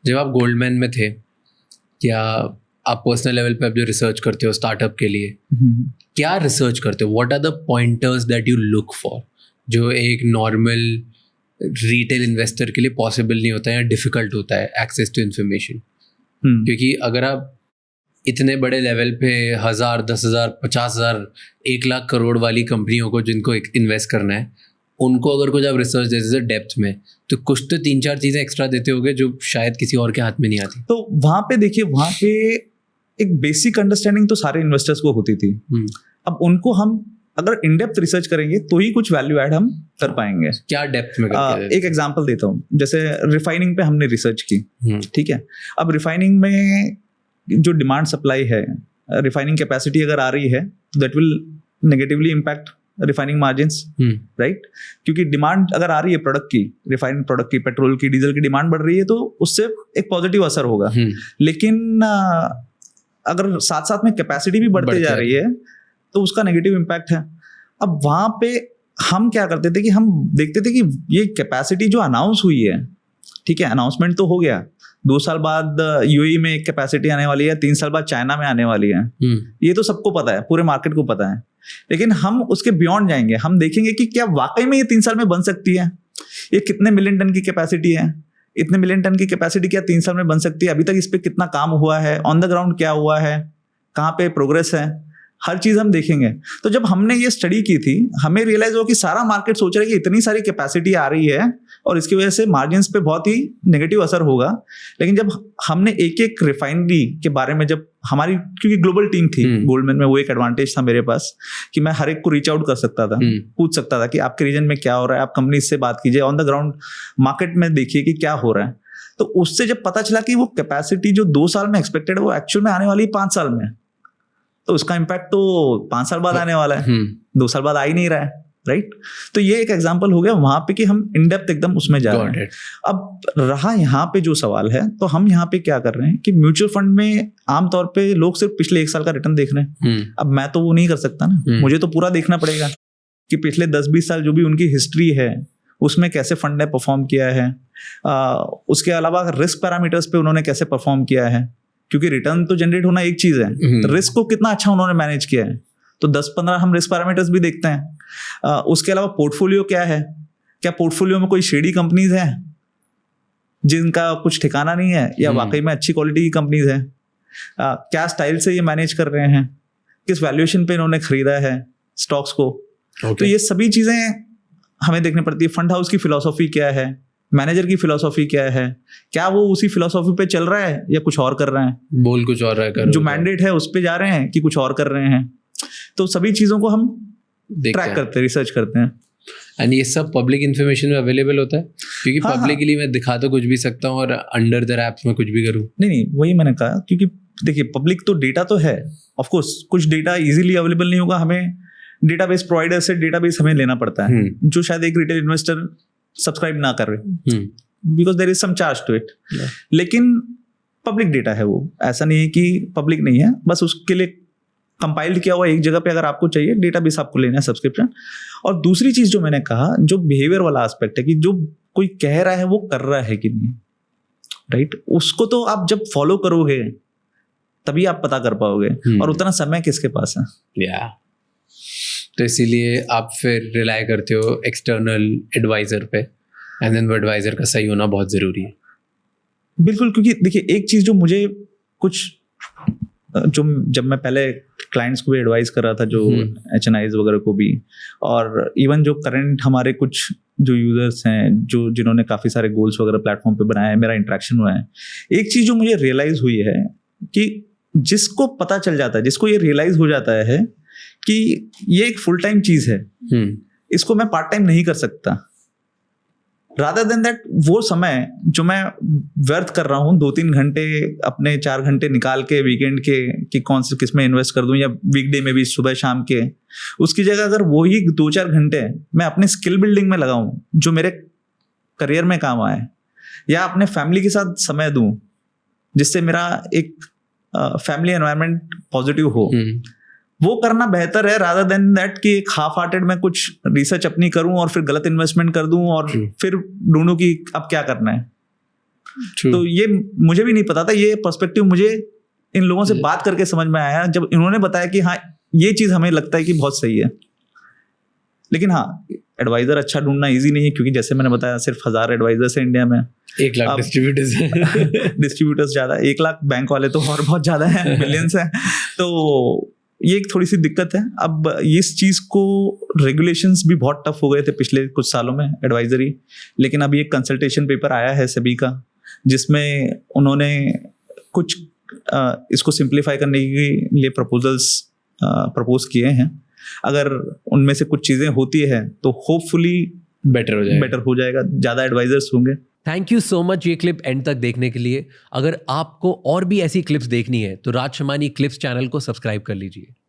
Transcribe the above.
जब आप गोल्डमैन में थे, क्या आप पर्सनल लेवल पे अब जो रिसर्च करते हो स्टार्टअप के लिए, क्या रिसर्च करते हो? What are the pointers that you look for, जो एक नॉर्मल रिटेल इन्वेस्टर के लिए पॉसिबल नहीं होता है या डिफिकल्ट होता है एक्सेस टू इन्फॉर्मेशन? क्योंकि अगर आप इतने बड़े लेवल पे 1000, 10,000, 50,000, 1,00,000 करोड़ वाली कंपनियों को जिनको इन्वेस्ट करना है, उनको अगर कुछ आप रिसर्च देते थे डेप्थ में, तो कुछ तो 3-4 चीज़ें एक्स्ट्रा देते होगे जो शायद किसी और के हाथ में नहीं आती। तो वहाँ पे देखिए, वहाँ पे एक बेसिक अंडरस्टैंडिंग तो सारे इन्वेस्टर्स को होती थी। अब उनको हम अगर इन डेप्थ रिसर्च करेंगे तो ही कुछ वैल्यू ऐड हम कर पाएंगे। क्या डेप्थ में करते? एक एग्जांपल देता हूँ, जैसे रिफाइनिंग पे हमने रिसर्च की, ठीक है। अब रिफाइनिंग में जो डिमांड सप्लाई है, रिफाइनिंग कैपेसिटी अगर आ रही है तो that will negatively impact refining margins, right? क्योंकि डिमांड अगर आ रही है प्रोडक्ट की, रिफाइंड प्रोडक्ट की, पेट्रोल की, डीजल की डिमांड बढ़ रही है, तो उससे एक पॉजिटिव असर होगा। लेकिन अगर साथ साथ में कैपेसिटी भी बढ़ती जा रही है तो उसका नेगेटिव इम्पैक्ट है। अब वहां पे हम क्या करते थे कि हम देखते थे कि ये कैपेसिटी जो अनाउंस हुई है, ठीक है, अनाउंसमेंट तो हो गया, 2 साल बाद यूएई में एक कैपेसिटी आने वाली है, 3 साल बाद चाइना में आने वाली है, ये तो सबको पता है, पूरे मार्केट को पता है। लेकिन हम उसके बियॉन्ड जाएंगे, हम देखेंगे कि क्या वाकई में ये 3 साल में बन सकती है, ये कितने मिलियन टन की कैपेसिटी है, इतने मिलियन टन की कैपेसिटी क्या 3 साल में बन सकती है, अभी तक इस पर कितना काम हुआ है, ऑन द ग्राउंड क्या हुआ है, कहाँ पे प्रोग्रेस है, हर चीज हम देखेंगे। तो जब हमने ये स्टडी की थी, हमें रियलाइज हुआ कि सारा मार्केट सोच रहा है कि इतनी सारी कैपेसिटी आ रही है और इसकी वजह से मार्जिन्स पे बहुत ही नेगेटिव असर होगा। लेकिन जब हमने एक एक रिफाइनरी के बारे में, जब हमारी, क्योंकि ग्लोबल टीम थी गोल्डमैन में, वो एक एडवांटेज था मेरे पास कि मैं हर एक को रीच आउट कर सकता था, पूछ सकता था कि आपके रीजन में क्या हो रहा है, आप कंपनी से बात कीजिए, ऑन द ग्राउंड मार्केट में देखिए कि क्या हो रहा है। तो उससे जब पता चला कि वो कैपेसिटी जो 2 साल में एक्सपेक्टेड है वो एक्चुअल में आने वाली 5 साल में, तो उसका इम्पैक्ट तो 5 साल बाद आने वाला है, 2 साल बाद आ ही नहीं रहा है, राइट? तो ये एक एग्जांपल हो गया वहां पे कि हम इन डेप्थ एकदम उसमें जा रहे हैं। अब रहा यहाँ पे जो सवाल है, तो हम यहाँ पे क्या कर रहे हैं कि म्यूचुअल फंड में आमतौर पे लोग सिर्फ पिछले 1 साल का रिटर्न देख रहे हैं। अब मैं तो वो नहीं कर सकता ना, मुझे तो पूरा देखना पड़ेगा कि पिछले 10-20 साल जो भी उनकी हिस्ट्री है उसमें कैसे फंड ने परफॉर्म किया है, उसके अलावा रिस्क पैरामीटर्स पे उन्होंने कैसे परफॉर्म किया है, क्योंकि रिटर्न तो जनरेट होना एक चीज है, रिस्क को कितना अच्छा उन्होंने मैनेज किया है, तो 10-15 हम रिस्क पैरामीटर्स भी देखते हैं। उसके अलावा पोर्टफोलियो क्या है, क्या पोर्टफोलियो में कोई शेडी कंपनीज हैं जिनका कुछ ठिकाना नहीं है, या वाकई में अच्छी क्वालिटी की कंपनीज है, क्या स्टाइल से ये मैनेज कर रहे हैं, किस वैल्यूएशन पे इन्होंने खरीदा है स्टॉक्स को। तो ये सभी चीजें हमें देखनी पड़ती है। फंड हाउस की फिलॉसफी क्या है, मैनेजर की फिलॉसफी क्या है, क्या वो उसी फिलॉसफी पे चल रहा है या कुछ और कर रहे हैं, बोल कुछ और रहा है, जो मैंडेट है उस पे जा रहे हैं कि कुछ और कर रहे हैं। तो सभी चीजों को हम ट्रैक करते हैं, रिसर्च करते हैं। एंड ये सब पब्लिक इन्फॉर्मेशन में अवेलेबल होता है, क्योंकि पब्लिकली मैं दिखा तो कुछ भी सकता हूँ और अंडर द रैप्स में कुछ भी करूँ। नहीं, वही मैंने कहा, क्योंकि देखिए पब्लिक तो डेटा तो है, ऑफ कोर्स कुछ डेटा इजीली अवेलेबल नहीं होगा, हमें डेटाबेस प्रोवाइडर से डेटाबेस हमें लेना पड़ता है, जो शायद एक रिटेल इन्वेस्टर सब्सक्राइब ना कर रहे, because there is some charge to it. लेकिन पब्लिक डेटा है वो, ऐसा नहीं है कि पब्लिक नहीं है, बस उसके लिए कंपाइल्ड किया हुआ एक जगह पे अगर आपको चाहिए डेटाबेस आपको लेना है सब्सक्रिप्शन। और दूसरी चीज जो मैंने कहा, जो बिहेवियर वाला एस्पेक्ट है कि जो कोई कह रहा है वो कर रहा है कि नहीं, राइट? उसको तो आप जब फॉलो करोगे तभी आप पता कर पाओगे, और उतना समय किसके पास है। तो इसीलिए आप फिर रिलाई करते हो एक्सटर्नल एडवाइजर पे, एंड देन वो एडवाइजर का सही होना बहुत ज़रूरी है। बिल्कुल, क्योंकि देखिए एक चीज़ जो मुझे कुछ, जो जब मैं पहले क्लाइंट्स को भी एडवाइस कर रहा था, जो HNIs वगैरह को भी, और इवन जो करंट हमारे कुछ जो यूजर्स हैं, जो जिन्होंने काफ़ी सारे गोल्स वगैरह प्लेटफॉर्म पे बनाए हैं, मेरा इंटरेक्शन हुआ है, एक चीज़ जो मुझे रियलाइज़ हुई है कि जिसको पता चल जाता है, जिसको ये रियलाइज़ हो जाता है कि ये एक फुल टाइम चीज है, इसको मैं पार्ट टाइम नहीं कर सकता, रादर देन दैट वो समय जो मैं व्यर्थ कर रहा हूँ 2-3 घंटे अपने 4 घंटे निकाल के वीकेंड के कि कौन से किस में इन्वेस्ट कर दूं, या वीकडे में भी सुबह शाम के, उसकी जगह अगर वही 2-4 घंटे मैं अपने स्किल बिल्डिंग में लगाऊं जो मेरे करियर में काम आए, या अपने फैमिली के साथ समय दूं जिससे मेरा एक फैमिली एनवायरनमेंट पॉजिटिव हो, वो करना बेहतर है रादर देन दैट कि एक हाफ हार्टेड में कुछ रिसर्च अपनी करूं और फिर गलत इन्वेस्टमेंट कर दूं और फिर ढूंढूं कि अब क्या करना है। True. तो ये मुझे भी नहीं पता था, ये पर्सपेक्टिव मुझे इन लोगों से बात करके समझ में आया जब इन्होंने बताया कि हाँ ये चीज हमें लगता है कि बहुत सही है। लेकिन हाँ, एडवाइजर अच्छा ढूंढना इजी नहीं है, क्योंकि जैसे मैंने बताया सिर्फ 1000 एडवाइजर्स है इंडिया में, 1 लाख डिस्ट्रीब्यूटर्स डिस्ट्रीब्यूटर्स ज्यादा, 1 लाख बैंक वाले तो और बहुत ज्यादा है, मिलियंस है। तो ये एक थोड़ी सी दिक्कत है। अब इस चीज को रेगुलेशंस भी बहुत टफ हो गए थे पिछले कुछ सालों में एडवाइजरी, लेकिन अभी एक कंसल्टेशन पेपर आया है सेबी का, जिसमें उन्होंने कुछ इसको सिंप्लीफाई करने के लिए प्रपोजल्स प्रपोज किए हैं। अगर उनमें से कुछ चीजें होती है तो होपफुली बेटर हो जाएगा, ज्यादा एडवाइजर्स होंगे। थैंक यू सो मच ये क्लिप एंड तक देखने के लिए। अगर आपको और भी ऐसी क्लिप्स देखनी है तो राज शमानी क्लिप्स चैनल को सब्सक्राइब कर लीजिए।